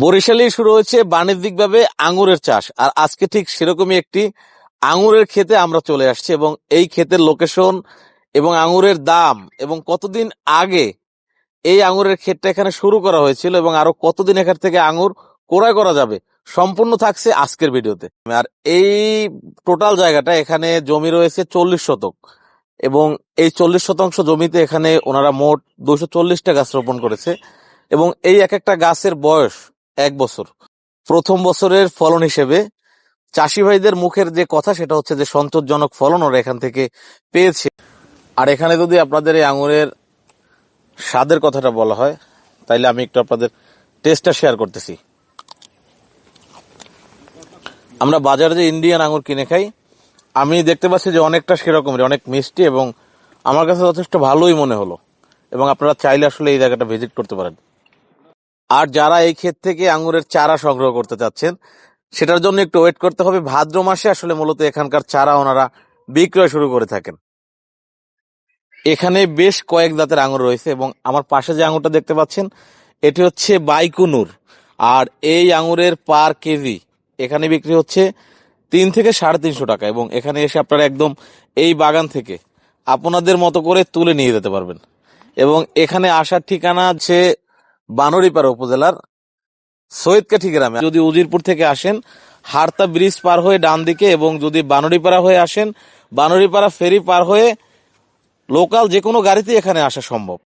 বরিশালে শুরু হয়েছে বাণিজ্যিকভাবে আঙ্গুরের চাষ, আর আজকে ঠিক সেরকমই একটি আঙ্গুরের ক্ষেতে আমরা চলে আসছি এবং এই ক্ষেতের লোকেশন এবং আঙ্গুরের দাম এবং কতদিন আগে এই আঙ্গুরের ক্ষেতটা এখানে শুরু করা হয়েছিল এবং আরো কতদিন এখান থেকে আঙ্গুর ক্রয় করা যাবে সম্পূর্ণ থাকছে আজকের ভিডিওতে। আর এই টোটাল জায়গাটা, এখানে জমি রয়েছে 40 শতক এবং এই 40 শতাংশ জমিতে এখানে ওনারা মোট 240টা গাছ রোপণ করেছে এবং এই এক একটা গাছের বয়স 1 বছর। প্রথম বছরের ফলন হিসেবে চাষি ভাইদের মুখের যে কথা সেটা হচ্ছে যে সন্তোষজনক ফলন ওরা এখান থেকে পেয়েছে। আর এখানে যদি আপনাদের এই আঙুরের স্বাদের কথাটা বলা হয় তাইলে আমি একটু আপনাদের টেস্টটা শেয়ার করতেছি। আমরা বাজারে যে ইন্ডিয়ান আঙুর কিনে খাই, আমি দেখতে পাচ্ছি যে অনেকটা সেরকমের, অনেক মিষ্টি এবং আমার কাছে যথেষ্ট ভালোই মনে হলো এবং আপনারা চাইলে আসলে এই জায়গাটা ভিজিট করতে পারেন। আর যারা এই ক্ষেত থেকে আঙ্গুরের চারা সংগ্রহ করতে চাচ্ছেন সেটার জন্য একটু ওয়েট করতে হবে। ভাদ্র মাসে আসলে মূলত এখানকার চারা ওনারা বিক্রয় শুরু করে থাকেন। এখানে বেশ কয়েক জাতের আঙ্গুর রয়েছে এবং আমার পাশে যে আঙ্গুরটা দেখতে পাচ্ছেন এটি হচ্ছে বাইকুনুর, আর এই আঙ্গুরের পার কেজি এখানে বিক্রি হচ্ছে 3 থেকে 350 টাকা এবং এখানে এসে আপনারা একদম এই বাগান থেকে আপনাদের মতো করে তুলে নিয়ে যেতে পারবেন। এবং এখানে আসার ঠিকানা হচ্ছে বানরিপাড়া উপজেলার সৈয়দকাঠি গ্রামে। যদি উজিরপুর থেকে আসেন হারতা ব্রিজ পার হয়ে ডান দিকে, এবং যদি বানরিপাড়া হয়ে আসেন বানরিপাড়া ফেরি পার হয়ে লোকাল যে কোনো গাড়িতে এখানে আসা সম্ভব।